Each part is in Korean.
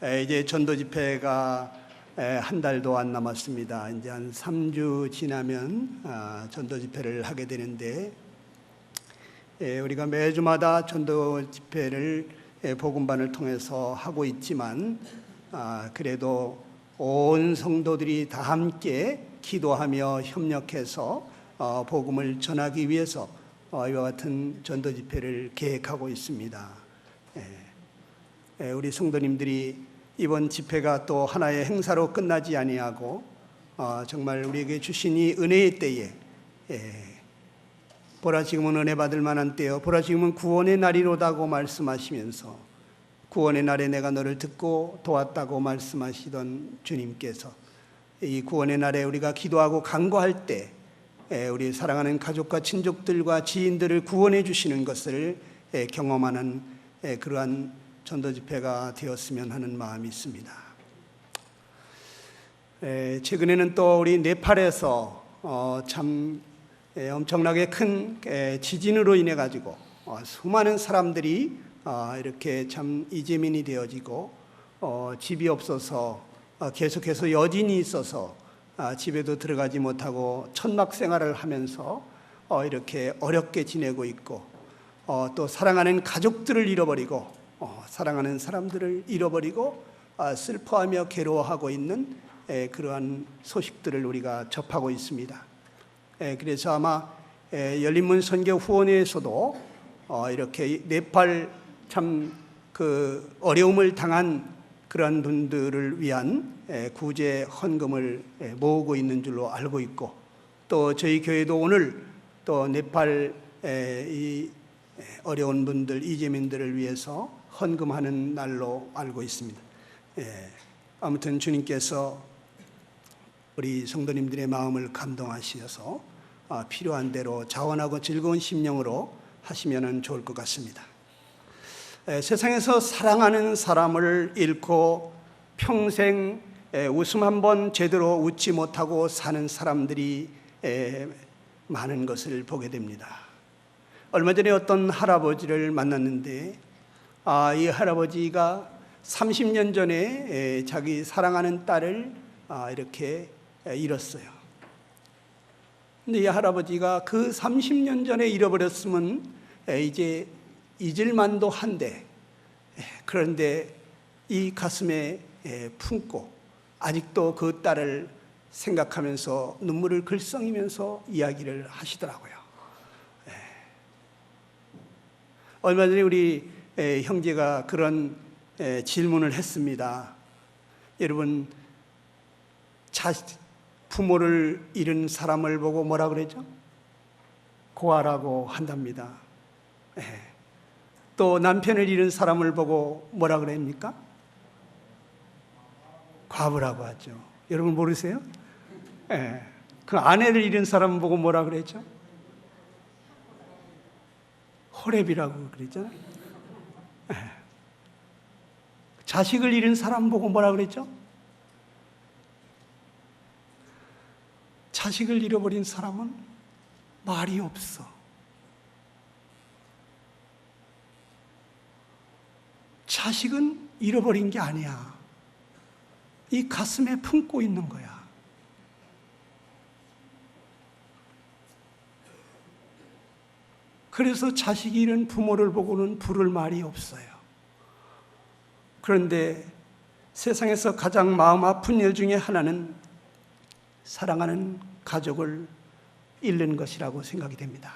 이제 전도 집회가 한 달도 안 남았습니다. 이제 한 3주 지나면 전도 집회를 하게 되는데, 우리가 매주마다 전도 집회를 복음반을 통해서 하고 있지만, 그래도 온 성도들이 다 함께 기도하며 협력해서 복음을 전하기 위해서 이와 같은 전도 집회를 계획하고 있습니다. 우리 성도님들이 이번 집회가 또 하나의 행사로 끝나지 아니하고 정말 우리에게 주신 이 은혜의 때에, 보라 지금은 은혜 받을 만한 때요, 보라 지금은 구원의 날이로다고 말씀하시면서 구원의 날에 내가 너를 듣고 도왔다고 말씀하시던 주님께서 이 구원의 날에 우리가 기도하고 간구할 때 우리 사랑하는 가족과 친족들과 지인들을 구원해 주시는 것을 경험하는 그러한 전도 집회가 되었으면 하는 마음이 있습니다. 최근에는 또 우리 네팔에서 참 엄청나게 큰 지진으로 인해 가지고 수많은 사람들이 이렇게 참 이재민이 되어지고 집이 없어서 계속해서 여진이 있어서 집에도 들어가지 못하고 천막 생활을 하면서 이렇게 어렵게 지내고 있고, 또 사랑하는 가족들을 잃어버리고 사랑하는 사람들을 잃어버리고 슬퍼하며 괴로워하고 있는 그러한 소식들을 우리가 접하고 있습니다. 그래서 아마 열린문 선교 후원회에서도 이렇게 네팔 참 그 어려움을 당한 그러한 분들을 위한 구제 헌금을 모으고 있는 줄로 알고 있고, 또 저희 교회도 오늘 또 네팔 이 어려운 분들, 이재민들을 위해서 헌금하는 날로 알고 있습니다. 아무튼 주님께서 우리 성도님들의 마음을 감동하셔서 필요한 대로 자원하고 즐거운 심령으로 하시면 좋을 것 같습니다. 세상에서 사랑하는 사람을 잃고 평생 웃음 한번 제대로 웃지 못하고 사는 사람들이 많은 것을 보게 됩니다. 얼마 전에 어떤 할아버지를 만났는데, 이 할아버지가 30년 전에 자기 사랑하는 딸을 이렇게 잃었어요. 근데 이 할아버지가 그 30년 전에 잃어버렸으면 이제 잊을만도 한데, 그런데 이 가슴에 품고 아직도 그 딸을 생각하면서 눈물을 글썽이면서 이야기를 하시더라고요. 얼마 전에 우리 형제가 그런 질문을 했습니다. 여러분, 부모를 잃은 사람을 보고 뭐라 그러죠? 고아라고 한답니다. 또 남편을 잃은 사람을 보고 뭐라 그럽니까? 과부라고 하죠. 여러분 모르세요? 그 아내를 잃은 사람을 보고 뭐라 그랬죠? 호렙이라고 그랬잖아요. 자식을 잃은 사람 보고 뭐라 그랬죠? 자식을 잃어버린 사람은 말이 없어. 자식은 잃어버린 게 아니야. 이 가슴에 품고 있는 거야. 그래서 자식이 잃은 부모를 보고는 부를 말이 없어요. 그런데 세상에서 가장 마음 아픈 일 중에 하나는 사랑하는 가족을 잃는 것이라고 생각이 됩니다.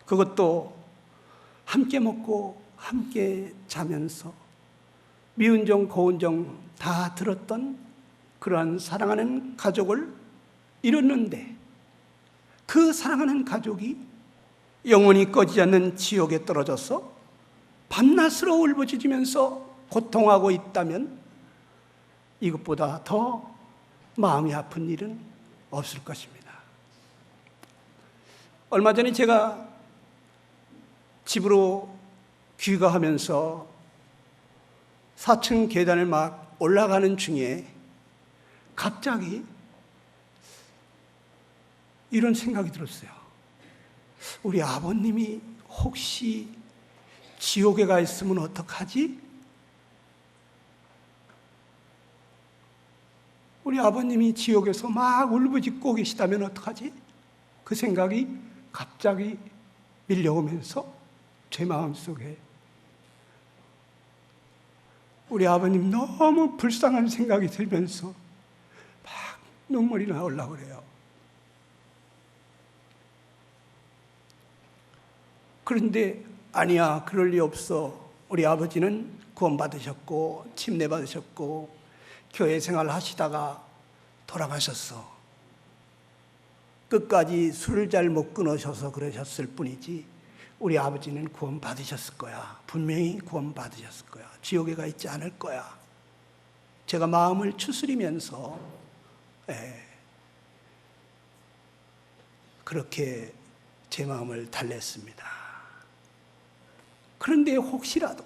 그것도 함께 먹고 함께 자면서 미운 정 고운 정 다 들었던 그러한 사랑하는 가족을 잃었는데, 그 사랑하는 가족이 영원히 꺼지지 않는 지옥에 떨어져서 밤낮으로 울부짖으면서 고통하고 있다면 이것보다 더 마음이 아픈 일은 없을 것입니다. 얼마 전에 제가 집으로 귀가하면서 4층 계단을 막 올라가는 중에 갑자기 이런 생각이 들었어요. 우리 아버님이 혹시 지옥에 가 있으면 어떡하지? 우리 아버님이 지옥에서 막 울부짖고 계시다면 어떡하지? 그 생각이 갑자기 밀려오면서 제 마음속에 우리 아버님 너무 불쌍한 생각이 들면서 막 눈물이 나오려고 그래요. 그런데 아니야, 그럴 리 없어. 우리 아버지는 구원받으셨고 침례받으셨고 교회 생활 하시다가 돌아가셨어. 끝까지 술을 잘 못 끊으셔서 그러셨을 뿐이지 우리 아버지는 구원받으셨을 거야. 분명히 구원받으셨을 거야. 지옥에 가 있지 않을 거야. 제가 마음을 추스리면서 그렇게 제 마음을 달랬습니다. 그런데 혹시라도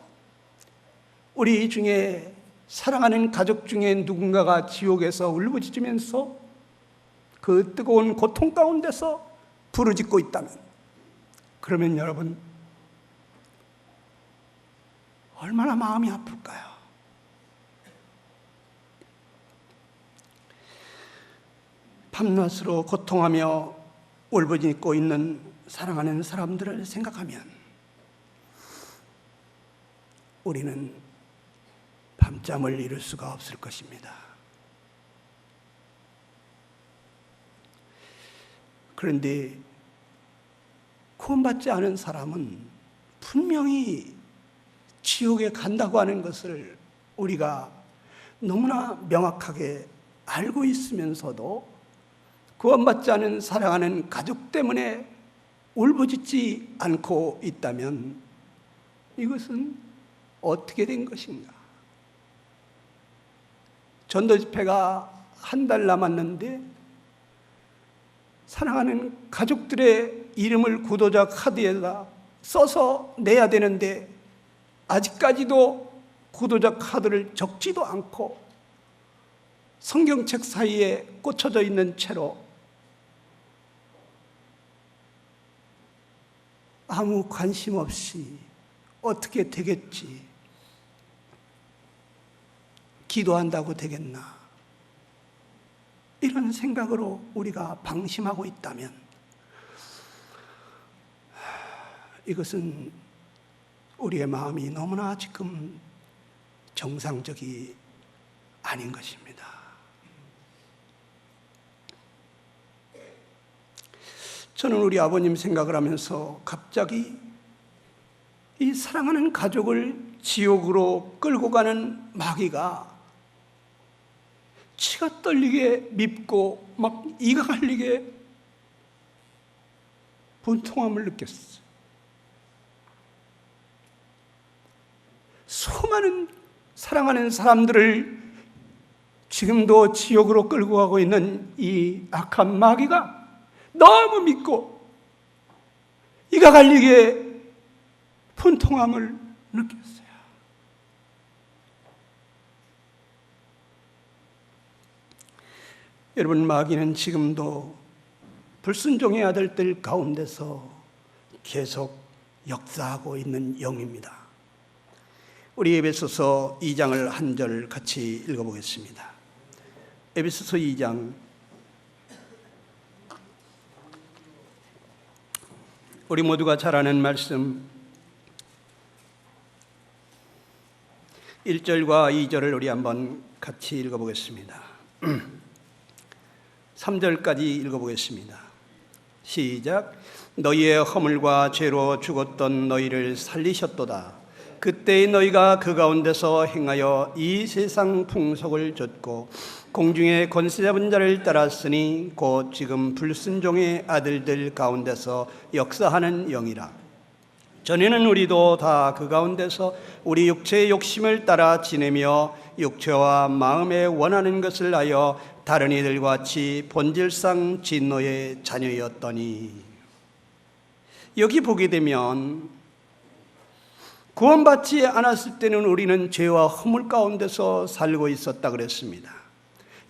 우리 중에 사랑하는 가족 중에 누군가가 지옥에서 울부짖으면서 그 뜨거운 고통 가운데서 부르짖고 있다면, 그러면 여러분 얼마나 마음이 아플까요? 밤낮으로 고통하며 울부짖고 있는 사랑하는 사람들을 생각하면 우리는 밤잠을 이룰 수가 없을 것입니다. 그런데 구원받지 않은 사람은 분명히 지옥에 간다고 하는 것을 우리가 너무나 명확하게 알고 있으면서도 구원받지 않은 사랑하는 가족 때문에 울부짖지 않고 있다면 이것은 어떻게 된 것인가? 전도 집회가 한 달 남았는데 사랑하는 가족들의 이름을 구도자 카드에다 써서 내야 되는데 아직까지도 구도자 카드를 적지도 않고 성경책 사이에 꽂혀져 있는 채로 아무 관심 없이 어떻게 되겠지? 기도한다고 되겠나? 이런 생각으로 우리가 방심하고 있다면 이것은 우리의 마음이 너무나 지금 정상적이 아닌 것입니다. 저는 우리 아버님 생각을 하면서 갑자기 이 사랑하는 가족을 지옥으로 끌고 가는 마귀가 치가 떨리게 밉고 막 이가 갈리게 분통함을 느꼈어요. 수많은 사랑하는 사람들을 지금도 지옥으로 끌고 가고 있는 이 악한 마귀가 너무 밉고 이가 갈리게 분통함을 느꼈어요. 여러분, 마귀는 지금도 불순종의 아들들 가운데서 계속 역사하고 있는 영입니다. 우리 에베소서 2장을 한 절 같이 읽어보겠습니다. 에베소서 2장 우리 모두가 잘 아는 말씀 1절과 2절을 우리 한번 같이 읽어보겠습니다. 3절까지 읽어보겠습니다. 시작. 너희의 허물과 죄로 죽었던 너희를 살리셨도다. 그때의 너희가 그 가운데서 행하여 이 세상 풍속을 좇고 공중의 권세 잡은 자를 따랐으니 곧 지금 불순종의 아들들 가운데서 역사하는 영이라. 전에는 우리도 다 그 가운데서 우리 육체의 욕심을 따라 지내며 육체와 마음에 원하는 것을 하여 다른 이들과 같이 본질상 진노의 자녀였더니. 여기 보게 되면 구원받지 않았을 때는 우리는 죄와 허물 가운데서 살고 있었다 그랬습니다.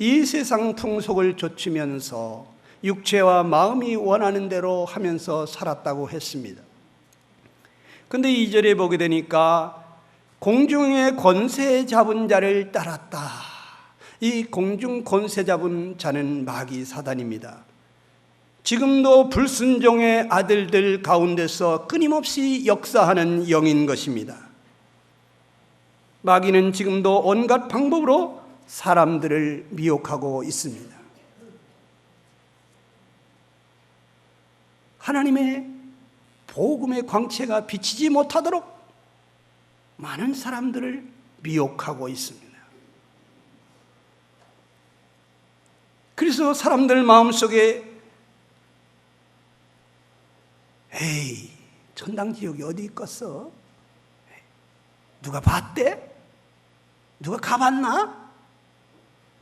이 세상 풍속을 좇으면서 육체와 마음이 원하는 대로 하면서 살았다고 했습니다. 근데 2절에 보게 되니까 공중의 권세 잡은 자를 따랐다. 이 공중 권세 잡은 자는 마귀 사단입니다. 지금도 불순종의 아들들 가운데서 끊임없이 역사하는 영인 것입니다. 마귀는 지금도 온갖 방법으로 사람들을 미혹하고 있습니다. 하나님의 복음의 광채가 비치지 못하도록 많은 사람들을 미혹하고 있습니다. 그래서 사람들 마음속에 에이, 천당지옥이 어디 있겠어? 누가 봤대? 누가 가봤나?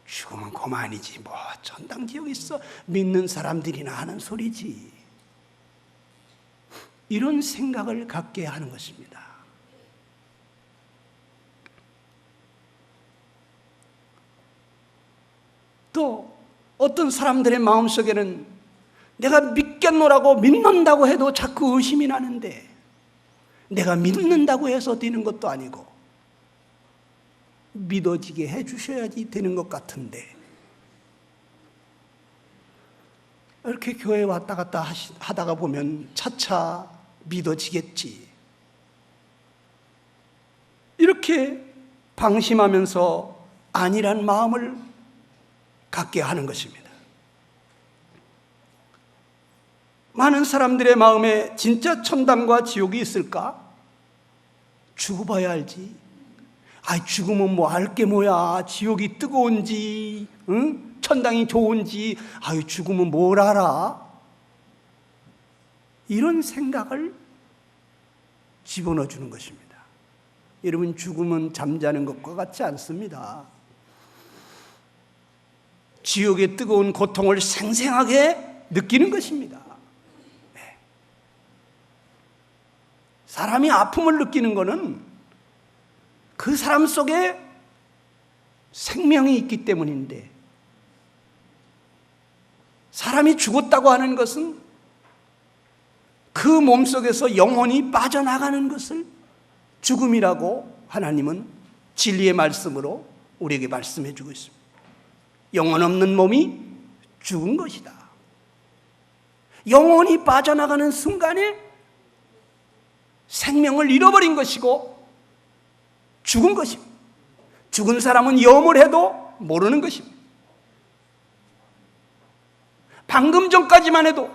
죽으면 그만이지 뭐 천당지옥 있어? 믿는 사람들이나 하는 소리지. 이런 생각을 갖게 하는 것입니다. 또 어떤 사람들의 마음속에는 내가 믿겠노라고 믿는다고 해도 자꾸 의심이 나는데 내가 믿는다고 해서 되는 것도 아니고 믿어지게 해주셔야지 되는 것 같은데 이렇게 교회 왔다 갔다 하다가 보면 차차 믿어지겠지. 이렇게 방심하면서 아니란 마음을 갖게 하는 것입니다. 많은 사람들의 마음에 진짜 천당과 지옥이 있을까? 죽어봐야 알지. 죽으면 뭐 알 게 뭐야. 지옥이 뜨거운지, 응? 천당이 좋은지, 죽으면 뭘 알아? 이런 생각을 집어넣어 주는 것입니다. 여러분, 죽으면 잠자는 것과 같지 않습니다. 지옥의 뜨거운 고통을 생생하게 느끼는 것입니다. 사람이 아픔을 느끼는 것은 그 사람 속에 생명이 있기 때문인데, 사람이 죽었다고 하는 것은 그 몸속에서 영혼이 빠져나가는 것을 죽음이라고 하나님은 진리의 말씀으로 우리에게 말씀해 주고 있습니다. 영혼 없는 몸이 죽은 것이다. 영혼이 빠져나가는 순간에 생명을 잃어버린 것이고 죽은 것입니다. 죽은 사람은 염을 해도 모르는 것입니다. 방금 전까지만 해도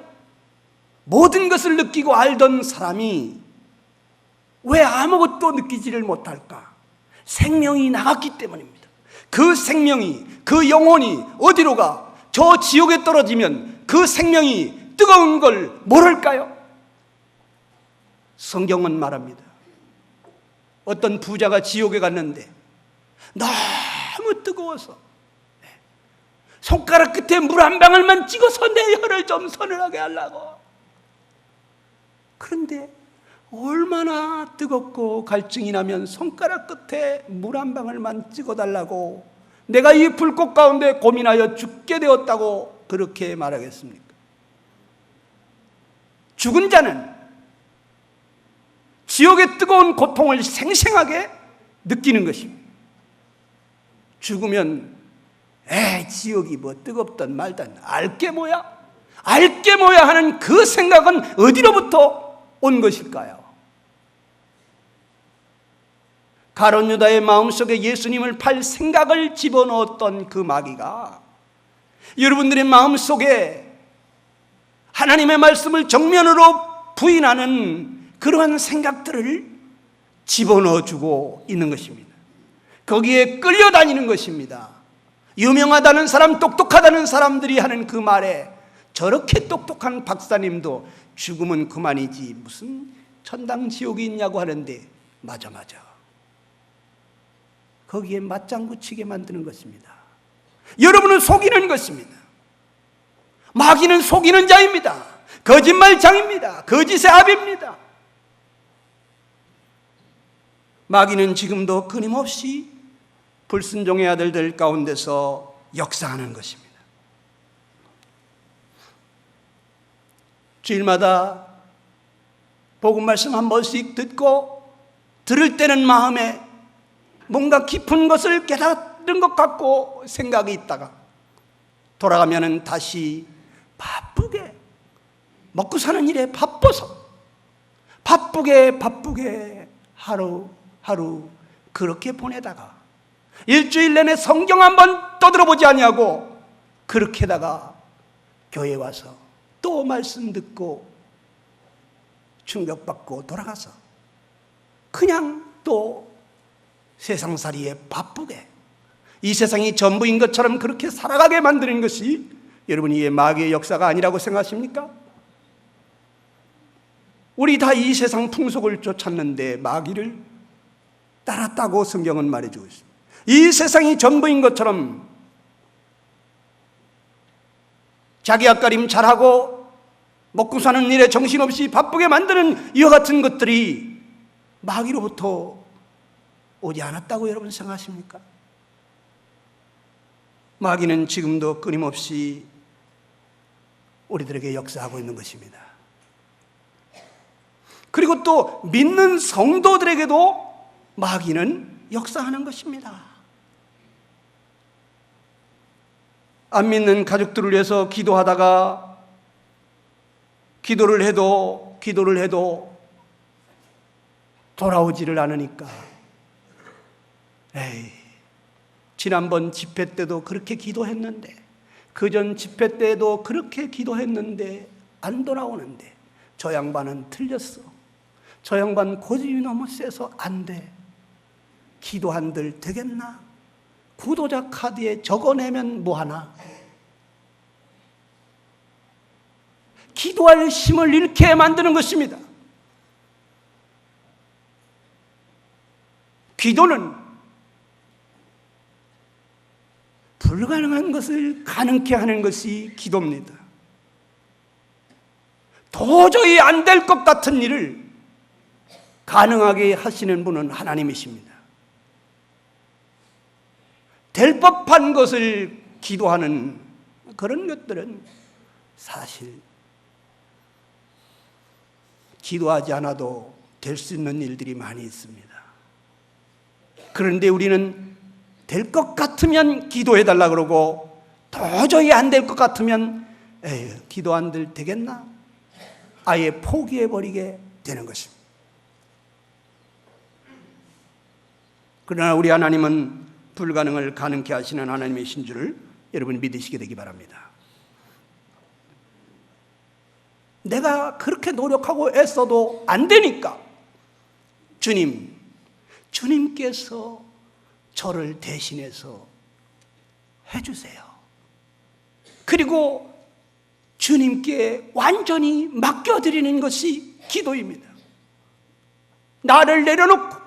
모든 것을 느끼고 알던 사람이 왜 아무것도 느끼지를 못할까? 생명이 나갔기 때문입니다. 그 생명이, 그 영혼이 어디로 가? 저 지옥에 떨어지면 그 생명이 뜨거운 걸 모를까요? 성경은 말합니다. 어떤 부자가 지옥에 갔는데 너무 뜨거워서 손가락 끝에 물 한 방울만 찍어서 내 혀를 좀 서늘하게 하려고. 그런데 얼마나 뜨겁고 갈증이 나면 손가락 끝에 물 한 방울만 찍어달라고 내가 이 불꽃 가운데 고민하여 죽게 되었다고 그렇게 말하겠습니까? 죽은 자는 지옥의 뜨거운 고통을 생생하게 느끼는 것입니다. 죽으면 지옥이 뭐 뜨겁든 말든 알게 뭐야? 알게 뭐야 하는 그 생각은 어디로부터 온 것일까요? 가룟 유다의 마음속에 예수님을 팔 생각을 집어넣었던 그 마귀가 여러분들의 마음속에 하나님의 말씀을 정면으로 부인하는 그러한 생각들을 집어넣어주고 있는 것입니다. 거기에 끌려다니는 것입니다. 유명하다는 사람, 똑똑하다는 사람들이 하는 그 말에 저렇게 똑똑한 박사님도 죽으면 그만이지 무슨 천당 지옥이 있냐고 하는데 맞아. 거기에 맞장구 치게 만드는 것입니다. 여러분은 속이는 것입니다. 마귀는 속이는 자입니다. 거짓말장입니다. 거짓의 압입니다. 마귀는 지금도 끊임없이 불순종의 아들들 가운데서 역사하는 것입니다. 주일마다 복음 말씀 한 번씩 듣고 들을 때는 마음에 뭔가 깊은 것을 만든 것 같고 생각이 있다가 돌아가면은 다시 바쁘게 먹고 사는 일에 바빠서 바쁘게 하루 그렇게 보내다가 일주일 내내 성경 한번 떠들어보지 아니하고 그렇게다가 교회 와서 또 말씀 듣고 충격받고 돌아가서 그냥 또 세상살이에 바쁘게 이 세상이 전부인 것처럼 그렇게 살아가게 만드는 것이 여러분이 이 마귀의 역사가 아니라고 생각하십니까? 우리 다 이 세상 풍속을 쫓았는데 마귀를 따랐다고 성경은 말해주고 있습니다. 이 세상이 전부인 것처럼 자기 앞가림 잘하고 먹고 사는 일에 정신없이 바쁘게 만드는 이와 같은 것들이 마귀로부터 오지 않았다고 여러분 생각하십니까? 마귀는 지금도 끊임없이 우리들에게 역사하고 있는 것입니다. 그리고 또 믿는 성도들에게도 마귀는 역사하는 것입니다. 안 믿는 가족들을 위해서 기도하다가 기도를 해도 돌아오지를 않으니까 지난번 집회 때도 그렇게 기도했는데 그전 집회 때도 그렇게 기도했는데 안 돌아오는데 저 양반은 틀렸어. 저 양반 고집이 너무 세서 안 돼. 기도한들 되겠나? 구도자 카드에 적어내면 뭐하나? 기도할 힘을 잃게 만드는 것입니다. 기도는 불가능한 것을 가능케 하는 것이 기도입니다. 도저히 안 될 것 같은 일을 가능하게 하시는 분은 하나님이십니다. 될 법한 것을 기도하는 그런 것들은 사실 기도하지 않아도 될 수 있는 일들이 많이 있습니다. 그런데 우리는 될 것 같으면 기도해달라 그러고 도저히 안 될 것 같으면 기도 안 될 되겠나? 아예 포기해버리게 되는 것입니다. 그러나 우리 하나님은 불가능을 가능케 하시는 하나님이신 줄을 여러분이 믿으시게 되기 바랍니다. 내가 그렇게 노력하고 애써도 안 되니까 주님께서 저를 대신해서 해주세요. 그리고 주님께 완전히 맡겨드리는 것이 기도입니다. 나를 내려놓고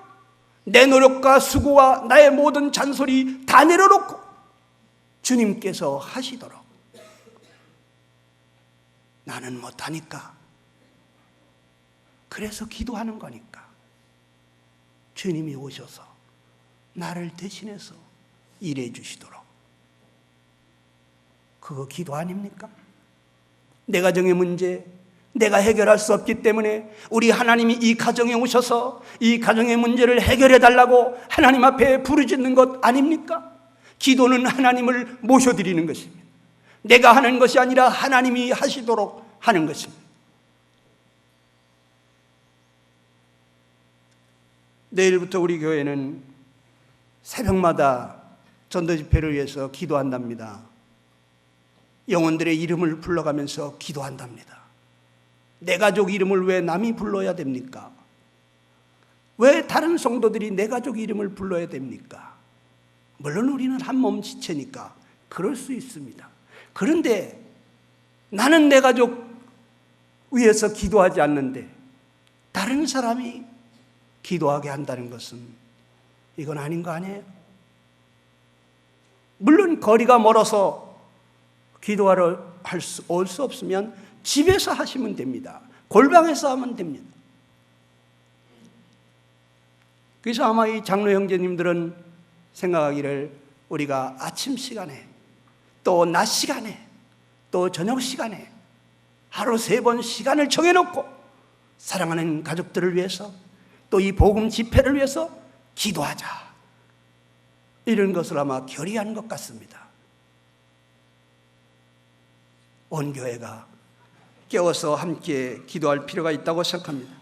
내 노력과 수고와 나의 모든 잔소리 다 내려놓고 주님께서 하시도록. 나는 못하니까. 그래서 기도하는 거니까. 주님이 오셔서 나를 대신해서 일해 주시도록. 그거 기도 아닙니까? 내 가정의 문제, 내가 해결할 수 없기 때문에 우리 하나님이 이 가정에 오셔서 이 가정의 문제를 해결해 달라고 하나님 앞에 부르짖는 것 아닙니까? 기도는 하나님을 모셔드리는 것입니다. 내가 하는 것이 아니라 하나님이 하시도록 하는 것입니다. 내일부터 우리 교회는 새벽마다 전도 집회를 위해서 기도한답니다. 영혼들의 이름을 불러가면서 기도한답니다. 내 가족 이름을 왜 남이 불러야 됩니까? 왜 다른 성도들이 내 가족 이름을 불러야 됩니까? 물론 우리는 한 몸 지체니까 그럴 수 있습니다. 그런데 나는 내 가족 위해서 기도하지 않는데 다른 사람이 기도하게 한다는 것은 이건 아닌 거 아니에요? 물론 거리가 멀어서 기도하러 올 수 없으면 집에서 하시면 됩니다. 골방에서 하면 됩니다. 그래서 아마 이 장로 형제님들은 생각하기를 우리가 아침 시간에 또 낮 시간에 또 저녁 시간에 하루 3번 시간을 정해놓고 사랑하는 가족들을 위해서 또 이 복음 집회를 위해서 기도하자. 이런 것을 아마 결의한 것 같습니다. 온 교회가 깨워서 함께 기도할 필요가 있다고 생각합니다.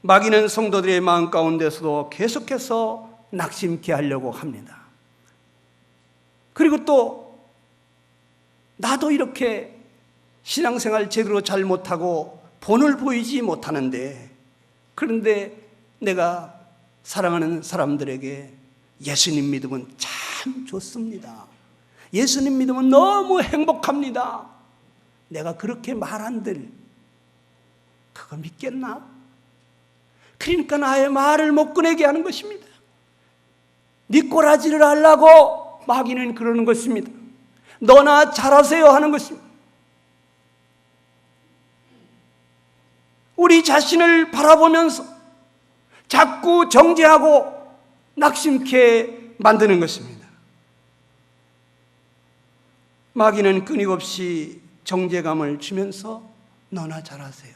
마귀는 성도들의 마음 가운데서도 계속해서 낙심케 하려고 합니다. 그리고 또 나도 이렇게 신앙생활 제대로 잘 못하고 본을 보이지 못하는데, 그런데 내가 사랑하는 사람들에게 예수님 믿으면 참 좋습니다, 예수님 믿으면 너무 행복합니다, 내가 그렇게 말한들 그거 믿겠나? 그러니까 나의 말을 못 꺼내게 하는 것입니다. 네 꼬라지를 하려고 마귀는 그러는 것입니다. 너나 잘하세요 하는 것입니다. 우리 자신을 바라보면서 자꾸 정죄하고 낙심케 만드는 것입니다. 마귀는 끊임없이 정죄감을 주면서 너나 잘하세요,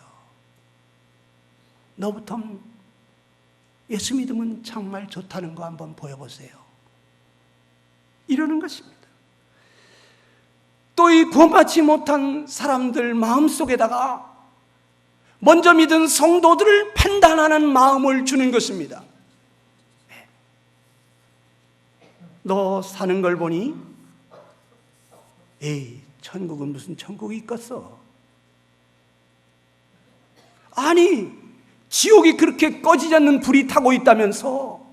너부터 예수 믿으면 정말 좋다는 거 한번 보여보세요, 이러는 것입니다. 또 이 구원받지 못한 사람들 마음속에다가 먼저 믿은 성도들을 판단하는 마음을 주는 것입니다. 너 사는 걸 보니 에이, 천국은 무슨 천국이 있겠어? 아니, 지옥이 그렇게 꺼지지 않는 불이 타고 있다면서,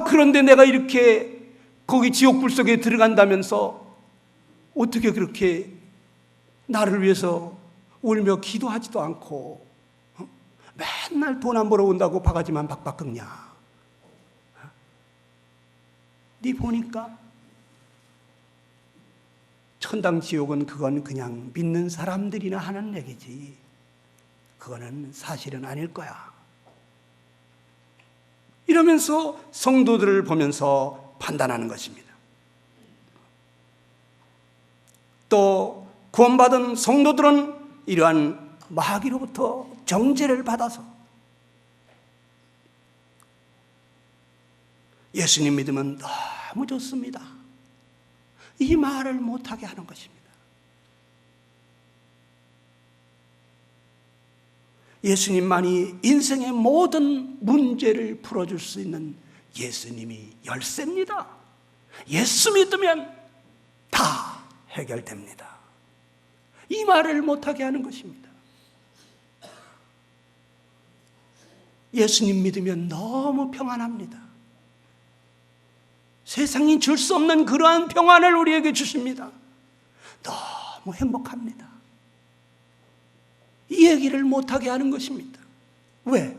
그런데 내가 이렇게 거기 지옥불 속에 들어간다면서 어떻게 그렇게 나를 위해서 울며 기도하지도 않고 맨날 돈 안 벌어온다고 바가지만 박박 긁냐? 네 보니까 천당 지옥은 그건 그냥 믿는 사람들이나 하는 얘기지, 그거는 사실은 아닐 거야. 이러면서 성도들을 보면서 판단하는 것입니다. 또 구원받은 성도들은 이러한 마귀로부터 정죄를 받아서 예수님 믿으면 너무 좋습니다, 이 말을 못하게 하는 것입니다. 예수님만이 인생의 모든 문제를 풀어줄 수 있는 예수님이 열쇠입니다. 예수 믿으면 다 해결됩니다, 이 말을 못하게 하는 것입니다. 예수님 믿으면 너무 평안합니다. 세상이 줄 수 없는 그러한 평안을 우리에게 주십니다. 너무 행복합니다. 이 얘기를 못하게 하는 것입니다. 왜?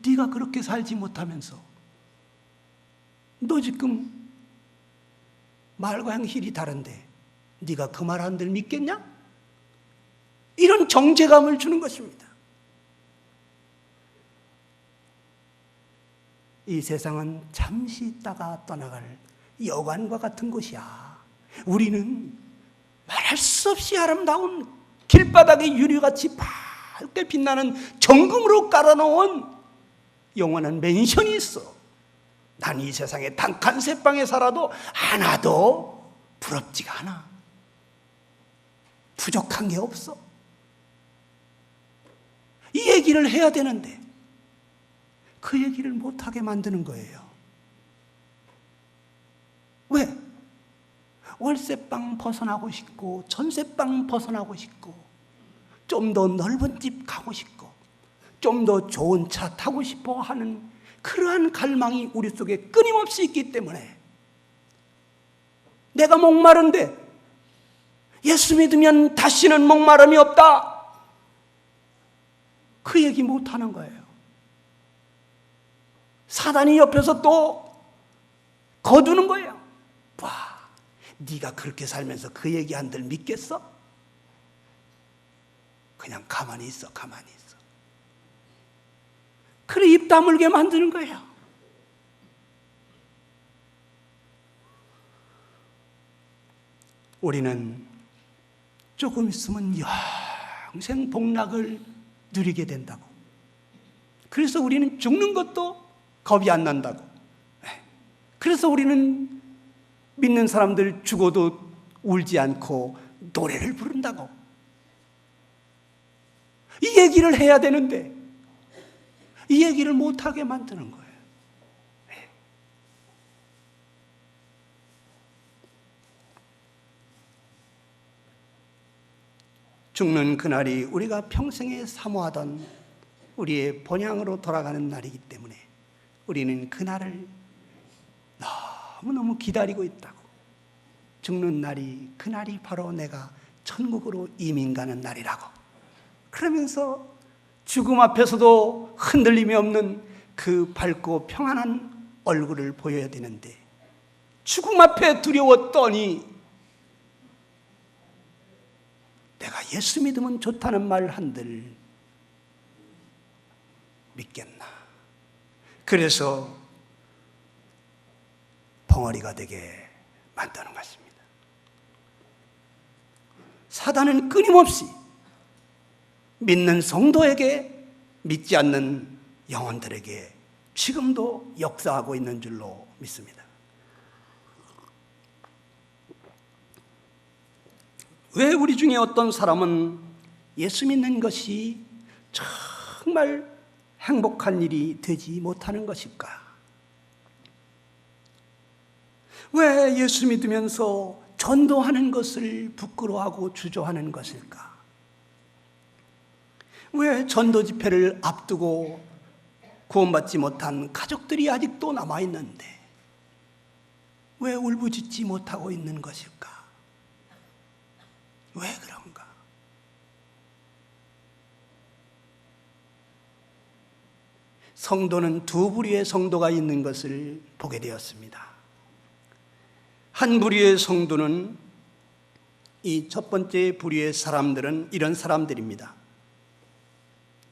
네가 그렇게 살지 못하면서 너 지금 말과 행실이 다른데 네가 그 말 한들 믿겠냐? 이런 정죄감을 주는 것입니다. 이 세상은 잠시 있다가 떠나갈 여관과 같은 곳이야. 우리는 말할 수 없이 아름다운 길바닥에 유리같이 밝게 빛나는 정금으로 깔아놓은 영원한 맨션이 있어. 난 이 세상에 단 한 새방에 살아도 하나도 부럽지가 않아. 부족한 게 없어. 이 얘기를 해야 되는데 그 얘기를 못하게 만드는 거예요. 왜? 월세방 벗어나고 싶고 전세방 벗어나고 싶고 좀 더 넓은 집 가고 싶고 좀 더 좋은 차 타고 싶어 하는 그러한 갈망이 우리 속에 끊임없이 있기 때문에 내가 목마른데 예수 믿으면 다시는 목마름이 없다, 그 얘기 못하는 거예요. 사단이 옆에서 또 거두는 거예요. 와, 네가 그렇게 살면서 그 얘기 한들 믿겠어? 그냥 가만히 있어, 가만히 있어. 그래 입 다물게 만드는 거예요. 우리는 조금 있으면 영생 복락을 누리게 된다고. 그래서 우리는 죽는 것도 겁이 안 난다고. 그래서 우리는 믿는 사람들 죽어도 울지 않고 노래를 부른다고. 이 얘기를 해야 되는데 이 얘기를 못하게 만드는 거예요. 죽는 그날이 우리가 평생에 사모하던 우리의 본향으로 돌아가는 날이기 때문에 우리는 그날을 너무너무 기다리고 있다고. 죽는 날이, 그날이 바로 내가 천국으로 이민 가는 날이라고. 그러면서 죽음 앞에서도 흔들림이 없는 그 밝고 평안한 얼굴을 보여야 되는데 죽음 앞에 두려웠더니 내가 예수 믿으면 좋다는 말 한들 믿겠나. 그래서 벙어리가 되게 만드는 것입니다. 사단은 끊임없이 믿는 성도에게, 믿지 않는 영혼들에게 지금도 역사하고 있는 줄로 믿습니다. 왜 우리 중에 어떤 사람은 예수 믿는 것이 정말 행복한 일이 되지 못하는 것일까? 왜 예수 믿으면서 전도하는 것을 부끄러워하고 주저하는 것일까? 왜 전도 집회를 앞두고 구원받지 못한 가족들이 아직도 남아있는데 왜 울부짖지 못하고 있는 것일까? 왜 그런가? 성도는 두 부류의 성도가 있는 것을 보게 되었습니다. 한 부류의 성도는, 이 첫 번째 부류의 사람들은 이런 사람들입니다.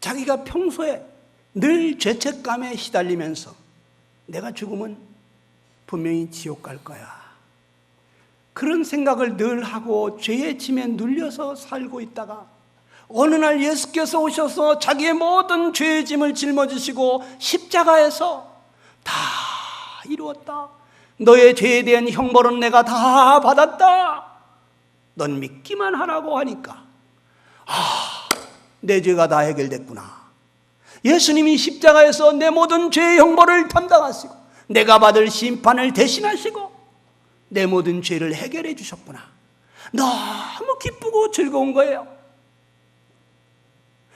자기가 평소에 늘 죄책감에 시달리면서 내가 죽으면 분명히 지옥 갈 거야, 그런 생각을 늘 하고 죄의 짐에 눌려서 살고 있다가 어느 날 예수께서 오셔서 자기의 모든 죄의 짐을 짊어지시고 십자가에서 다 이루었다, 너의 죄에 대한 형벌은 내가 다 받았다, 넌 믿기만 하라고 하니까 내 죄가 다 해결됐구나. 예수님이 십자가에서 내 모든 죄의 형벌을 담당하시고 내가 받을 심판을 대신하시고 내 모든 죄를 해결해 주셨구나. 너무 기쁘고 즐거운 거예요.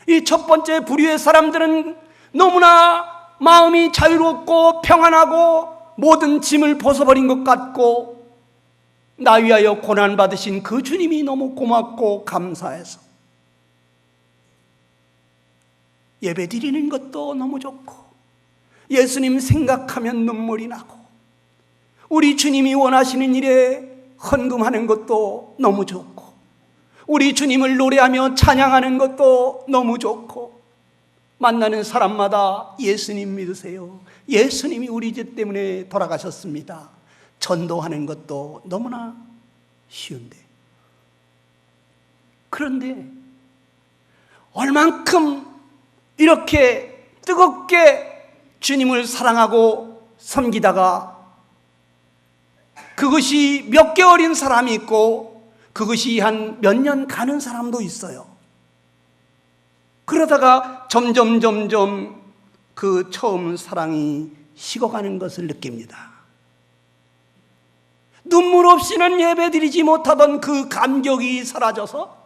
이 첫 번째 부류의 사람들은 너무나 마음이 자유롭고 평안하고 모든 짐을 벗어버린 것 같고 나 위하여 고난받으신 그 주님이 너무 고맙고 감사해서 예배 드리는 것도 너무 좋고 예수님 생각하면 눈물이 나고 우리 주님이 원하시는 일에 헌금하는 것도 너무 좋고 우리 주님을 노래하며 찬양하는 것도 너무 좋고 만나는 사람마다 예수님 믿으세요, 예수님이 우리 죄 때문에 돌아가셨습니다, 전도하는 것도 너무나 쉬운데, 그런데 얼만큼 이렇게 뜨겁게 주님을 사랑하고 섬기다가 그것이 몇 개월인 사람이 있고 그것이 한 몇 년 가는 사람도 있어요. 그러다가 점점 그 처음 사랑이 식어가는 것을 느낍니다. 눈물 없이는 예배드리지 못하던 그 감격이 사라져서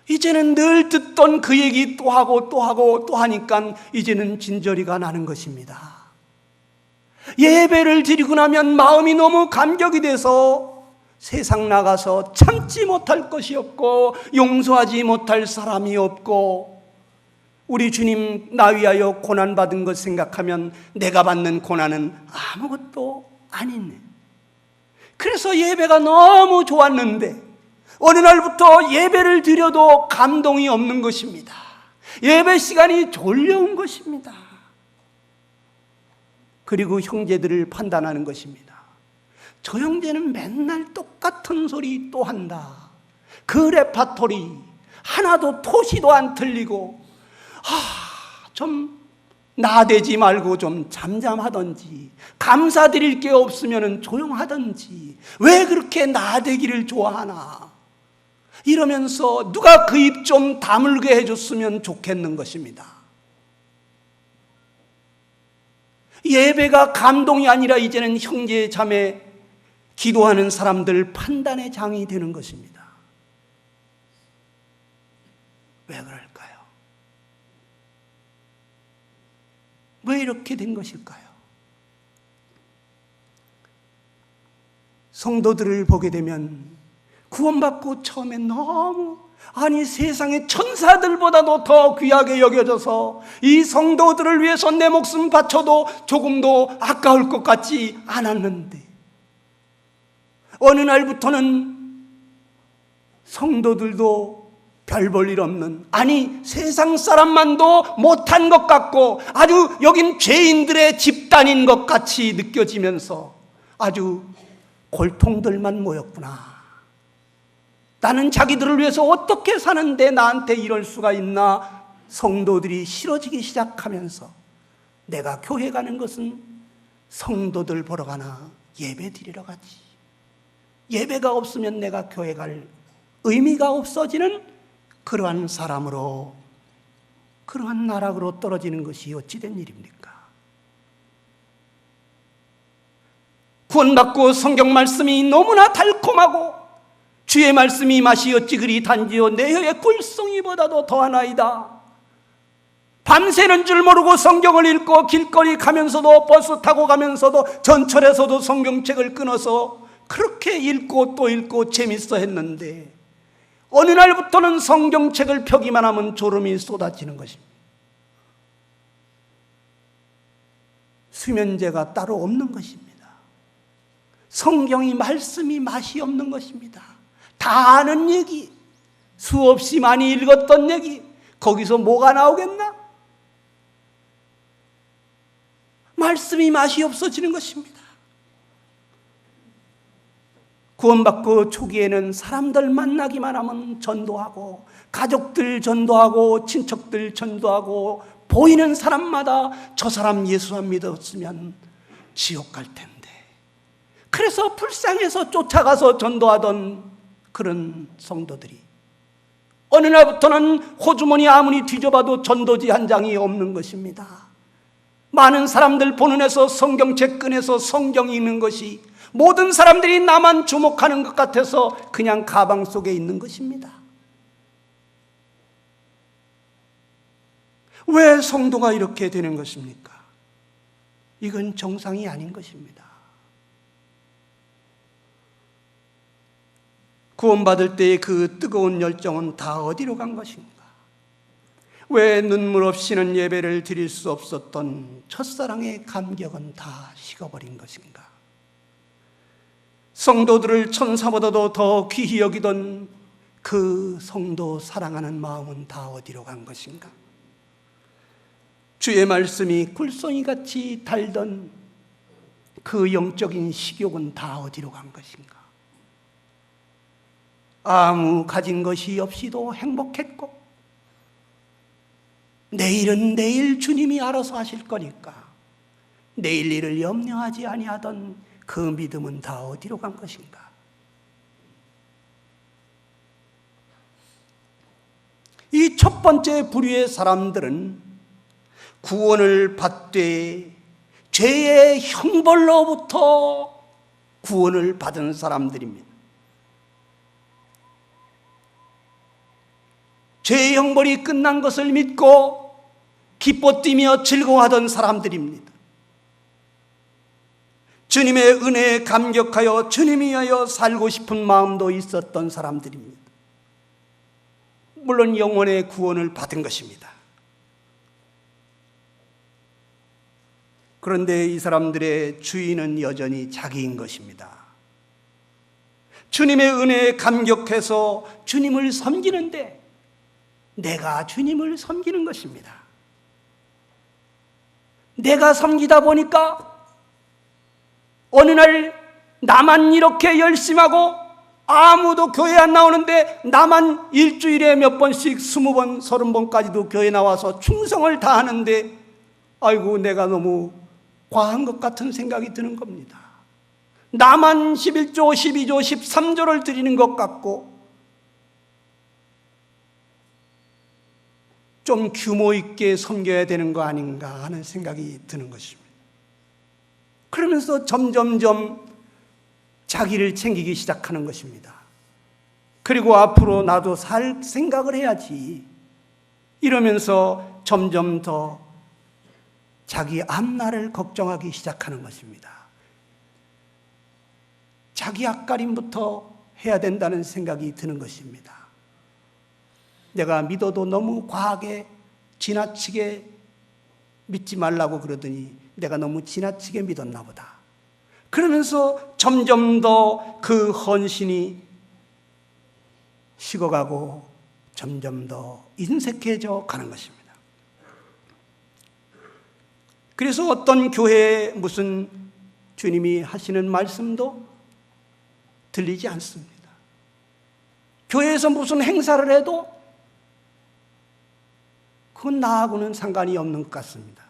이제는 늘 듣던 그 얘기 또 하고 또 하니까 이제는 진저리가 나는 것입니다. 예배를 드리고 나면 마음이 너무 감격이 돼서 세상 나가서 참지 못할 것이 없고 용서하지 못할 사람이 없고 우리 주님 나 위하여 고난받은 것 생각하면 내가 받는 고난은 아무것도 아니네. 그래서 예배가 너무 좋았는데 어느 날부터 예배를 드려도 감동이 없는 것입니다. 예배 시간이 졸려온 것입니다. 그리고 형제들을 판단하는 것입니다. 저 형제는 맨날 똑같은 소리 또 한다. 그 레파토리 하나도 토시도 안 틀리고 좀 나대지 말고 좀 잠잠하던지, 감사드릴 게 없으면 조용하던지, 왜 그렇게 나대기를 좋아하나? 이러면서 누가 그 입 좀 다물게 해줬으면 좋겠는 것입니다. 예배가 감동이 아니라 이제는 형제 자매 기도하는 사람들 판단의 장이 되는 것입니다. 왜 그럴까요? 왜 이렇게 된 것일까요? 성도들을 보게 되면 구원받고 처음에 너무, 아니 세상의 천사들보다도 더 귀하게 여겨져서 이 성도들을 위해서 내 목숨 바쳐도 조금도 아까울 것 같지 않았는데, 어느 날부터는 성도들도 별 볼 일 없는, 아니 세상 사람만도 못한 것 같고 아주 여긴 죄인들의 집단인 것 같이 느껴지면서 아주 골통들만 모였구나. 나는 자기들을 위해서 어떻게 사는데 나한테 이럴 수가 있나. 성도들이 싫어지기 시작하면서 내가 교회 가는 것은 성도들 보러 가나 예배 드리러 가지, 예배가 없으면 내가 교회 갈 의미가 없어지는 그러한 사람으로, 그러한 나락으로 떨어지는 것이 어찌된 일입니까? 구원받고 성경 말씀이 너무나 달콤하고 주의 말씀이 맛이 어찌 그리 단지요 내 혀의 꿀송이보다도 더하나이다. 밤새는 줄 모르고 성경을 읽고 길거리 가면서도 버스 타고 가면서도 전철에서도 성경책을 끊어서 그렇게 읽고 또 읽고 재밌어 했는데, 어느 날부터는 성경책을 펴기만 하면 졸음이 쏟아지는 것입니다. 수면제가 따로 없는 것입니다. 성경이 말씀이 맛이 없는 것입니다. 다 아는 얘기, 수없이 많이 읽었던 얘기, 거기서 뭐가 나오겠나? 말씀이 맛이 없어지는 것입니다. 구원받고 초기에는 사람들 만나기만 하면 전도하고, 가족들 전도하고, 친척들 전도하고, 보이는 사람마다 저 사람 예수 안 믿었으면 지옥 갈 텐데, 그래서 불쌍해서 쫓아가서 전도하던 그런 성도들이 어느 날부터는 호주머니 아무리 뒤져봐도 전도지 한 장이 없는 것입니다. 많은 사람들 보는 데서 성경책 꺼내서 성경 읽는 것이 모든 사람들이 나만 주목하는 것 같아서 그냥 가방 속에 있는 것입니다. 왜 성도가 이렇게 되는 것입니까? 이건 정상이 아닌 것입니다. 구원받을 때의 그 뜨거운 열정은 다 어디로 간 것인가? 왜 눈물 없이는 예배를 드릴 수 없었던 첫사랑의 감격은 다 식어버린 것인가? 성도들을 천사보다도 더 귀히 여기던 그 성도 사랑하는 마음은 다 어디로 간 것인가? 주의 말씀이 꿀송이같이 달던 그 영적인 식욕은 다 어디로 간 것인가? 아무 가진 것이 없이도 행복했고, 내일은 내일 주님이 알아서 하실 거니까 내일 일을 염려하지 아니하던 그 믿음은 다 어디로 간 것인가? 이 첫 번째 부류의 사람들은 구원을 받되 죄의 형벌로부터 구원을 받은 사람들입니다. 죄의 형벌이 끝난 것을 믿고 기뻐 뛰며 즐거워하던 사람들입니다. 주님의 은혜에 감격하여 주님이 위하여 살고 싶은 마음도 있었던 사람들입니다. 물론 영혼의 구원을 받은 것입니다. 그런데 이 사람들의 주인은 여전히 자기인 것입니다. 주님의 은혜에 감격해서 주님을 섬기는데 내가 주님을 섬기는 것입니다. 내가 섬기다 보니까 어느 날 나만 이렇게 열심히 하고 아무도 교회 안 나오는데 나만 일주일에 몇 번씩 20번, 30번까지도 교회 나와서 충성을 다하는데 아이고, 내가 너무 과한 것 같은 생각이 드는 겁니다. 나만 11조, 12조, 13조를 드리는 것 같고 좀 규모 있게 섬겨야 되는 거 아닌가 하는 생각이 드는 것입니다. 그러면서 점점점 자기를 챙기기 시작하는 것입니다. 그리고 앞으로 나도 살 생각을 해야지 이러면서 점점 더 자기 앞날을 걱정하기 시작하는 것입니다. 자기 앞가림부터 해야 된다는 생각이 드는 것입니다. 내가 믿어도 너무 과하게 지나치게 믿지 말라고 그러더니 내가 너무 지나치게 믿었나 보다. 그러면서 점점 더 그 헌신이 식어가고 점점 더 인색해져 가는 것입니다. 그래서 어떤 교회에 무슨 주님이 하시는 말씀도 들리지 않습니다. 교회에서 무슨 행사를 해도 그건 나하고는 상관이 없는 것 같습니다.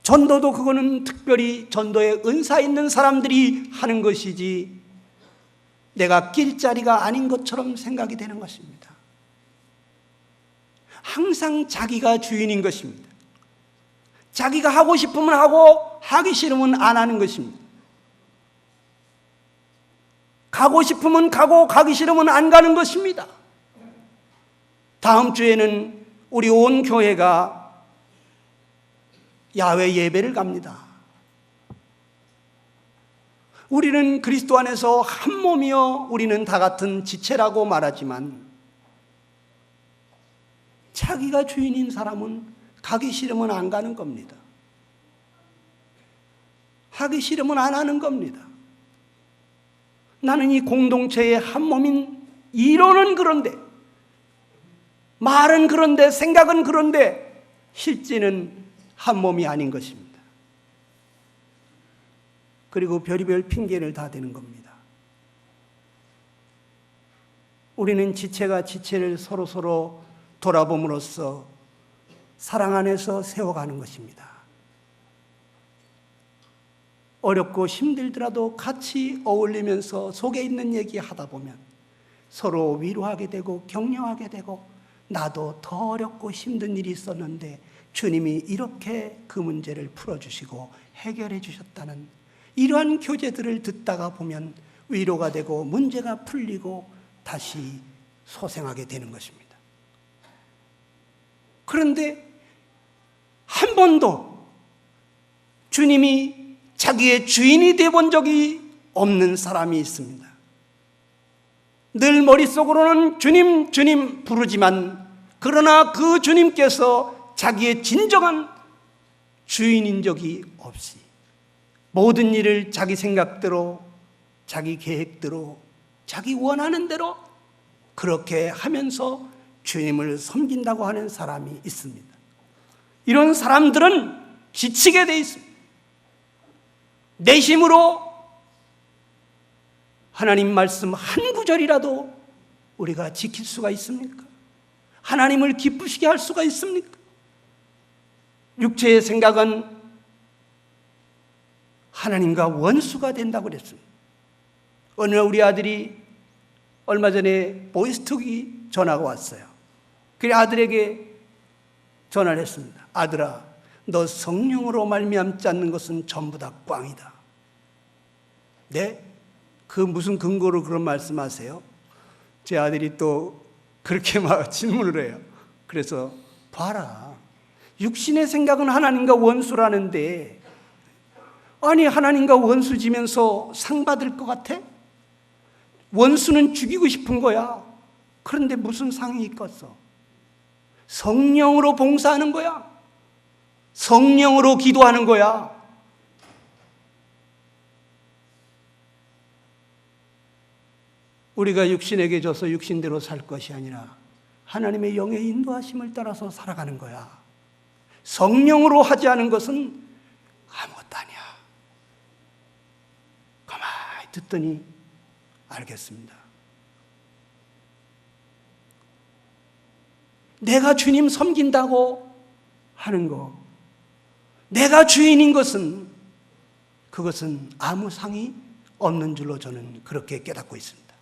전도도 그거는 특별히 전도에 은사 있는 사람들이 하는 것이지 내가 길자리가 아닌 것처럼 생각이 되는 것입니다. 항상 자기가 주인인 것입니다. 자기가 하고 싶으면 하고 하기 싫으면 안 하는 것입니다. 가고 싶으면 가고 가기 싫으면 안 가는 것입니다. 다음 주에는 우리 온 교회가 야외 예배를 갑니다. 우리는 그리스도 안에서 한 몸이요 우리는 다 같은 지체라고 말하지만 자기가 주인인 사람은 가기 싫으면 안 가는 겁니다. 하기 싫으면 안 하는 겁니다. 나는 이 공동체의 한 몸인 이론은 그런데 말은 그런데 생각은 그런데 실제는 한 몸이 아닌 것입니다. 그리고 별의별 핑계를 다 대는 겁니다. 우리는 지체가 지체를 서로 돌아봄으로써 사랑 안에서 세워가는 것입니다. 어렵고 힘들더라도 같이 어울리면서 속에 있는 얘기 하다 보면 서로 위로하게 되고 격려하게 되고 나도 더 어렵고 힘든 일이 있었는데 주님이 이렇게 그 문제를 풀어주시고 해결해 주셨다는 이러한 교제들을 듣다가 보면 위로가 되고 문제가 풀리고 다시 소생하게 되는 것입니다. 그런데 한 번도 주님이 자기의 주인이 되어본 적이 없는 사람이 있습니다. 늘 머릿속으로는 주님, 주님 부르지만 그러나 그 주님께서 자기의 진정한 주인인 적이 없이 모든 일을 자기 생각대로, 자기 계획대로, 자기 원하는 대로 그렇게 하면서 주님을 섬긴다고 하는 사람이 있습니다. 이런 사람들은 지치게 돼 있습니다. 내 힘으로 하나님 말씀 한 구절이라도 우리가 지킬 수가 있습니까? 하나님을 기쁘시게 할 수가 있습니까? 육체의 생각은 하나님과 원수가 된다고 그랬습니다. 어느 우리 아들이 얼마 전에 보이스톡이 전화가 왔어요. 그래 아들에게 전화를 했습니다. 아들아, 너 성령으로 말미암지 않는 것은 전부 다 꽝이다. 네? 그 무슨 근거로 그런 말씀하세요? 제 아들이 또 그렇게 막 질문을 해요. 그래서 봐라. 육신의 생각은 하나님과 원수라는데 아니 하나님과 원수지면서 상 받을 것 같아? 원수는 죽이고 싶은 거야. 그런데 무슨 상이 있겠어? 성령으로 봉사하는 거야. 성령으로 기도하는 거야. 우리가 육신에게 줘서 육신대로 살 것이 아니라 하나님의 영의 인도하심을 따라서 살아가는 거야. 성령으로 하지 않은 것은 아무것도 아니야. 가만히 듣더니 알겠습니다. 내가 주님 섬긴다고 하는 거, 내가 주인인 것은 그것은 아무 상이 없는 줄로 저는 그렇게 깨닫고 있습니다.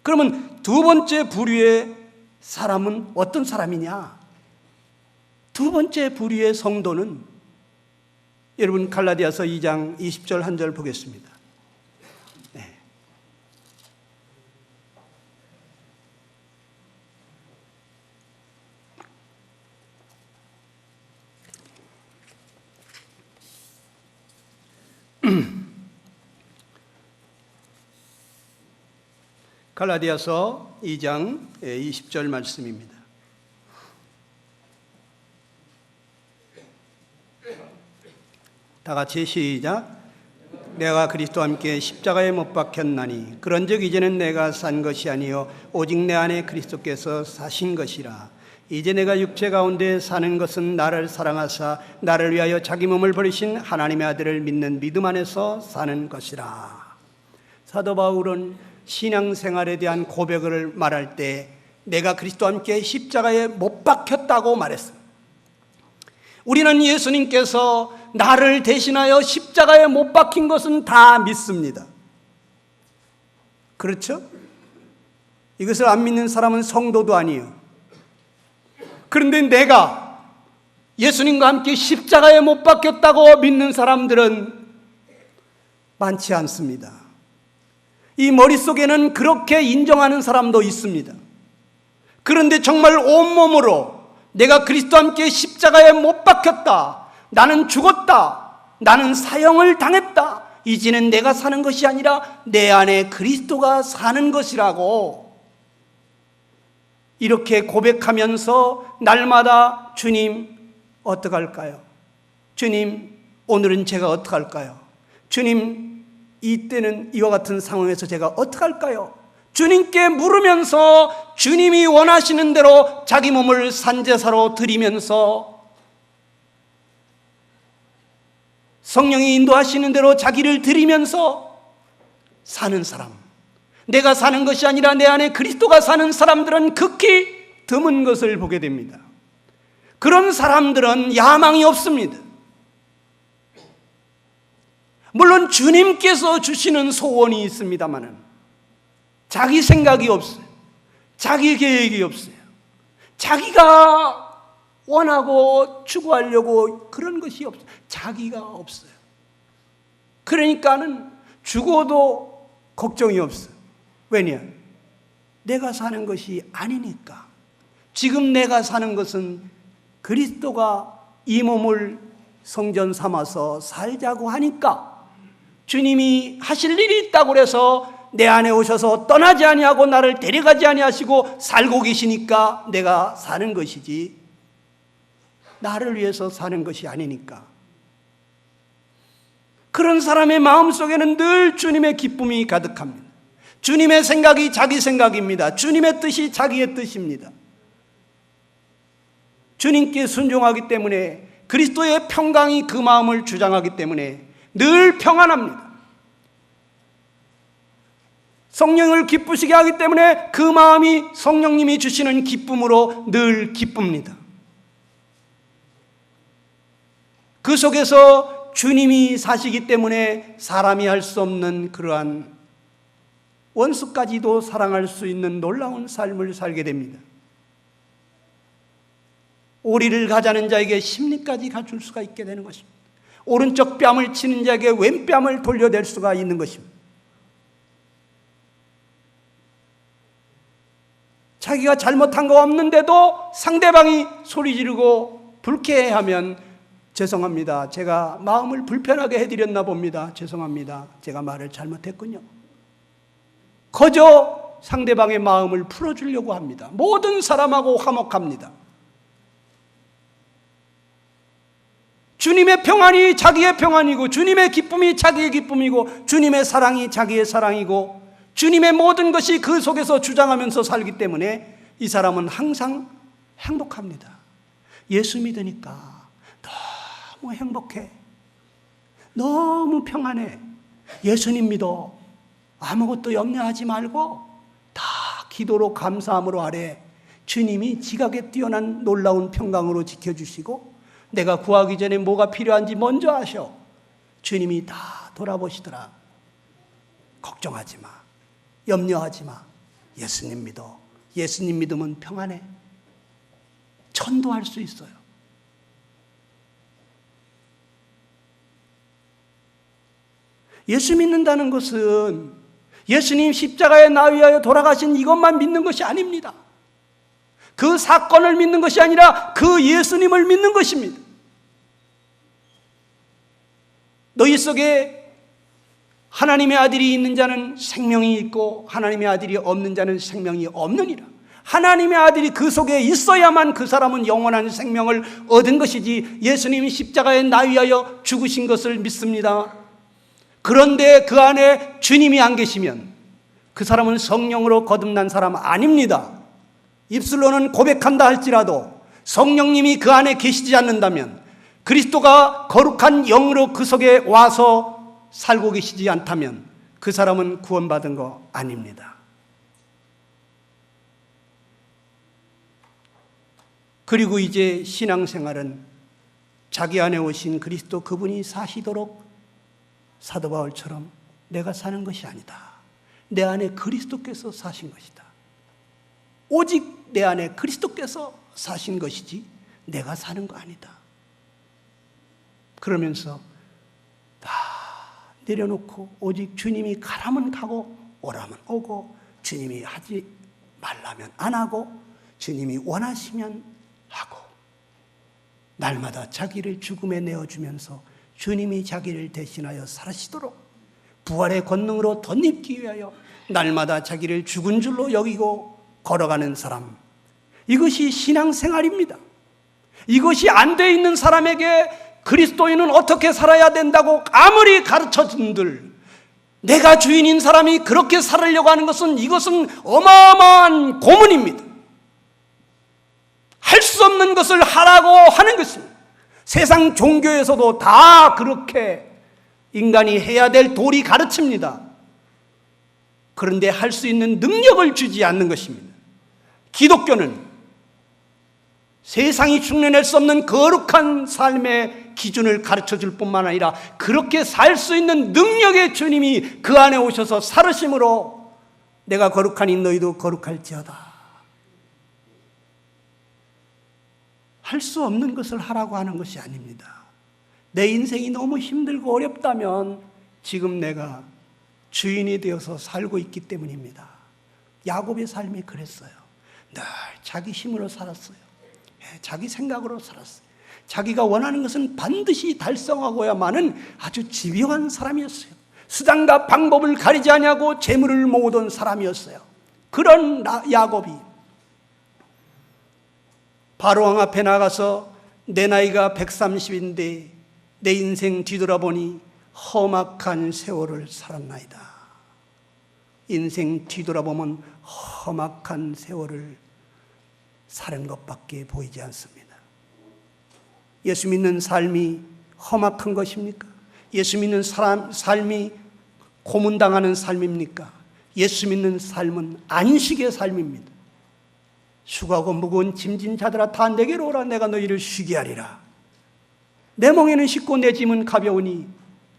그러면 두 번째 부류의 사람은 어떤 사람이냐? 두 번째 부류의 성도는 여러분 갈라디아서 2장 20절 한 절 보겠습니다. 네. 갈라디아서 2장 20절 말씀입니다. 다 같이 시작. 내가 그리스도와 함께 십자가에 못 박혔나니 그런즉 이제는 내가 산 것이 아니요 오직 내 안에 그리스도께서 사신 것이라. 이제 내가 육체 가운데 사는 것은 나를 사랑하사 나를 위하여 자기 몸을 버리신 하나님의 아들을 믿는 믿음 안에서 사는 것이라. 사도 바울은 신앙생활에 대한 고백을 말할 때 내가 그리스도와 함께 십자가에 못 박혔다고 말했습니다. 우리는 예수님께서 나를 대신하여 십자가에 못 박힌 것은 다 믿습니다. 그렇죠? 이것을 안 믿는 사람은 성도도 아니에요. 그런데 내가 예수님과 함께 십자가에 못 박혔다고 믿는 사람들은 많지 않습니다. 이 머릿속에는 그렇게 인정하는 사람도 있습니다. 그런데 정말 온몸으로 내가 그리스도와 함께 십자가에 못 박혔다, 나는 죽었다, 나는 사형을 당했다, 이제는 내가 사는 것이 아니라 내 안에 그리스도가 사는 것이라고 이렇게 고백하면서 날마다 주님 어떡할까요? 주님 오늘은 제가 어떡할까요? 주님 이때는 이와 같은 상황에서 제가 어떡할까요? 주님께 물으면서 주님이 원하시는 대로 자기 몸을 산제사로 드리면서 성령이 인도하시는 대로 자기를 드리면서 사는 사람, 내가 사는 것이 아니라 내 안에 그리스도가 사는 사람들은 극히 드문 것을 보게 됩니다. 그런 사람들은 야망이 없습니다. 물론 주님께서 주시는 소원이 있습니다마는 자기 생각이 없어요. 자기 계획이 없어요. 자기가 원하고 추구하려고 그런 것이 없어요. 자기가 없어요. 그러니까는 죽어도 걱정이 없어요. 왜냐? 내가 사는 것이 아니니까. 지금 내가 사는 것은 그리스도가 이 몸을 성전 삼아서 살자고 하니까 주님이 하실 일이 있다고 해서 내 안에 오셔서 떠나지 아니하고 나를 데려가지 아니하시고 살고 계시니까 내가 사는 것이지 나를 위해서 사는 것이 아니니까. 그런 사람의 마음속에는 늘 주님의 기쁨이 가득합니다. 주님의 생각이 자기 생각입니다. 주님의 뜻이 자기의 뜻입니다. 주님께 순종하기 때문에 그리스도의 평강이 그 마음을 주장하기 때문에 늘 평안합니다. 성령을 기쁘시게 하기 때문에 그 마음이 성령님이 주시는 기쁨으로 늘 기쁩니다. 그 속에서 주님이 사시기 때문에 사람이 할 수 없는 그러한 원수까지도 사랑할 수 있는 놀라운 삶을 살게 됩니다. 오리를 가자는 자에게 심리까지 갖출 수가 있게 되는 것입니다. 오른쪽 뺨을 치는 자에게 왼뺨을 돌려댈 수가 있는 것입니다. 자기가 잘못한 거 없는데도 상대방이 소리 지르고 불쾌해하면 죄송합니다. 제가 마음을 불편하게 해드렸나 봅니다. 죄송합니다. 제가 말을 잘못했군요. 거저 상대방의 마음을 풀어주려고 합니다. 모든 사람하고 화목합니다. 주님의 평안이 자기의 평안이고 주님의 기쁨이 자기의 기쁨이고 주님의 사랑이 자기의 사랑이고 주님의 모든 것이 그 속에서 주장하면서 살기 때문에 이 사람은 항상 행복합니다. 예수 믿으니까 너무 행복해. 너무 평안해. 예수님 믿어. 아무것도 염려하지 말고 다 기도로 감사함으로 하래. 주님이 지각에 뛰어난 놀라운 평강으로 지켜주시고 내가 구하기 전에 뭐가 필요한지 먼저 아셔. 주님이 다 돌아보시더라. 걱정하지 마. 염려하지 마. 예수님 믿어. 예수님 믿으면 평안해. 전도할 수 있어요. 예수 믿는다는 것은 예수님 십자가에 나 위하여 돌아가신 이것만 믿는 것이 아닙니다. 그 사건을 믿는 것이 아니라 그 예수님을 믿는 것입니다. 너희 속에 하나님의 아들이 있는 자는 생명이 있고 하나님의 아들이 없는 자는 생명이 없느니라. 하나님의 아들이 그 속에 있어야만 그 사람은 영원한 생명을 얻은 것이지 예수님이 십자가에 나 위하여 죽으신 것을 믿습니다. 그런데 그 안에 주님이 안 계시면 그 사람은 성령으로 거듭난 사람 아닙니다. 입술로는 고백한다 할지라도 성령님이 그 안에 계시지 않는다면, 그리스도가 거룩한 영으로 그 속에 와서 살고 계시지 않다면 그 사람은 구원받은 거 아닙니다. 그리고 이제 신앙생활은 자기 안에 오신 그리스도 그분이 사시도록 사도 바울처럼 내가 사는 것이 아니다. 내 안에 그리스도께서 사신 것이다. 오직 내 안에 그리스도께서 사신 것이지 내가 사는 거 아니다. 그러면서 다 내려놓고 오직 주님이 가라면 가고 오라면 오고, 주님이 하지 말라면 안 하고, 주님이 원하시면 하고, 날마다 자기를 죽음에 내어주면서 주님이 자기를 대신하여 살으시도록 부활의 권능으로 덧입기 위하여 날마다 자기를 죽은 줄로 여기고 걸어가는 사람, 이것이 신앙생활입니다. 이것이 안 돼 있는 사람에게 그리스도인은 어떻게 살아야 된다고 아무리 가르쳐준들, 내가 주인인 사람이 그렇게 살으려고 하는 것은, 이것은 어마어마한 고문입니다. 할 수 없는 것을 하라고 하는 것입니다. 세상 종교에서도 다 그렇게 인간이 해야 될 도리 가르칩니다. 그런데 할 수 있는 능력을 주지 않는 것입니다. 기독교는 세상이 흉내낼 수 없는 거룩한 삶의 기준을 가르쳐줄 뿐만 아니라 그렇게 살 수 있는 능력의 주님이 그 안에 오셔서 살으심으로 내가 거룩하니 너희도 거룩할지어다. 할 수 없는 것을 하라고 하는 것이 아닙니다. 내 인생이 너무 힘들고 어렵다면 지금 내가 주인이 되어서 살고 있기 때문입니다. 야곱의 삶이 그랬어요. 늘 자기 힘으로 살았어요. 자기 생각으로 살았어요. 자기가 원하는 것은 반드시 달성하고야만은 아주 집요한 사람이었어요. 수단과 방법을 가리지 아니하고 재물을 모으던 사람이었어요. 그런 야곱이 바로왕 앞에 나가서 내 나이가 130인데 내 인생 뒤돌아보니 험악한 세월을 살았나이다. 인생 뒤돌아보면 험악한 세월을 사는 것밖에 보이지 않습니다. 예수 믿는 삶이 험악한 것입니까? 예수 믿는 삶이 고문당하는 삶입니까? 예수 믿는 삶은 안식의 삶입니다. 수고하고 무거운 짐진 자들아 다 내게로 오라. 내가 너희를 쉬게 하리라. 내 멍에는 쉽고 내 짐은 가벼우니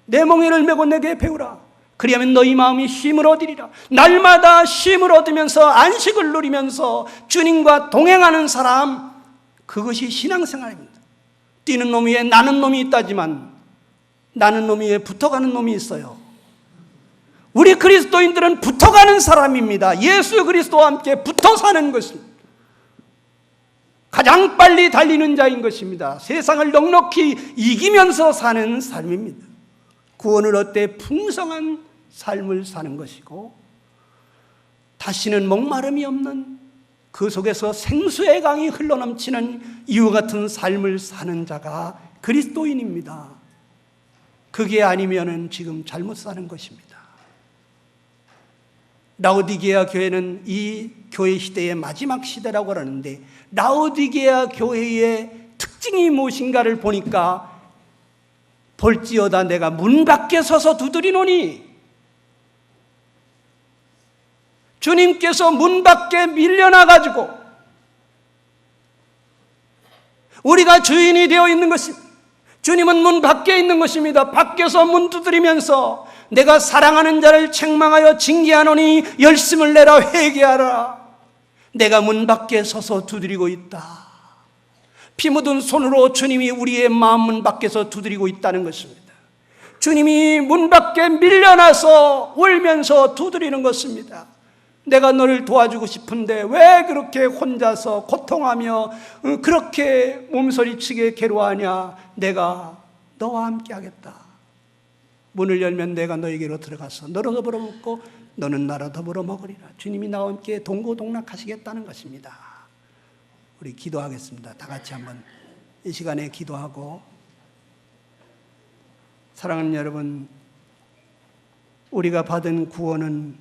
내 멍에를 메고 내게 배우라. 그리하면 너희 마음이 쉼을 얻으리라. 날마다 쉼을 얻으면서 안식을 누리면서 주님과 동행하는 사람, 그것이 신앙생활입니다. 뛰는 놈 위에 나는 놈이 있다지만 나는 놈 위에 붙어가는 놈이 있어요. 우리 그리스도인들은 붙어가는 사람입니다. 예수 그리스도와 함께 붙어 사는 것입니다. 가장 빨리 달리는 자인 것입니다. 세상을 넉넉히 이기면서 사는 삶입니다. 구원을 얻되 풍성한 삶을 사는 것이고, 다시는 목마름이 없는, 그 속에서 생수의 강이 흘러넘치는 이와 같은 삶을 사는 자가 그리스도인입니다. 그게 아니면은 지금 잘못 사는 것입니다. 라오디게아 교회는 이 교회 시대의 마지막 시대라고 하는데, 라오디게아 교회의 특징이 무엇인가를 보니까 볼지어다 내가 문 밖에 서서 두드리노니, 주님께서 문 밖에 밀려나가지고 우리가 주인이 되어 있는 것입니다. 주님은 문 밖에 있는 것입니다. 밖에서 문 두드리면서 내가 사랑하는 자를 책망하여 징계하노니 열심을 내라 회개하라. 내가 문 밖에 서서 두드리고 있다. 피 묻은 손으로 주님이 우리의 마음 문 밖에서 두드리고 있다는 것입니다. 주님이 문 밖에 밀려나서 울면서 두드리는 것입니다. 내가 너를 도와주고 싶은데 왜 그렇게 혼자서 고통하며 그렇게 몸서리치게 괴로워하냐? 내가 너와 함께 하겠다. 문을 열면 내가 너에게로 들어가서 너로 더불어 먹고 너는 나로 더불어 먹으리라. 주님이 나와 함께 동고동락하시겠다는 것입니다. 우리 기도하겠습니다. 다 같이 한번 이 시간에 기도하고, 사랑하는 여러분, 우리가 받은 구원은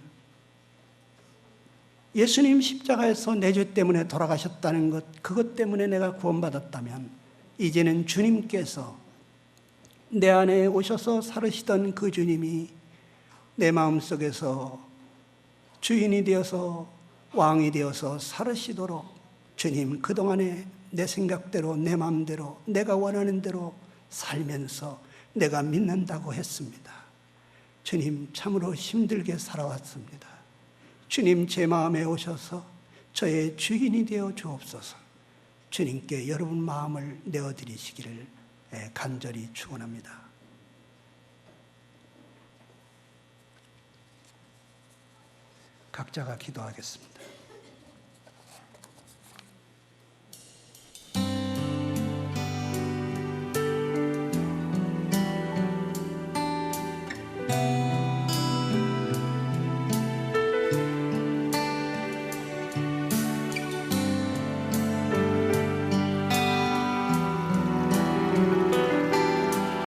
예수님 십자가에서 내 죄 때문에 돌아가셨다는 것, 그것 때문에 내가 구원받았다면 이제는 주님께서 내 안에 오셔서 살으시던 그 주님이 내 마음속에서 주인이 되어서 왕이 되어서 살으시도록 주님, 그동안에 내 생각대로 내 마음대로 내가 원하는 대로 살면서 내가 믿는다고 했습니다. 주님, 참으로 힘들게 살아왔습니다. 주님, 제 마음에 오셔서 저의 주인이 되어 주옵소서. 주님께 여러분 마음을 내어드리시기를 간절히 축원합니다. 각자가 기도하겠습니다.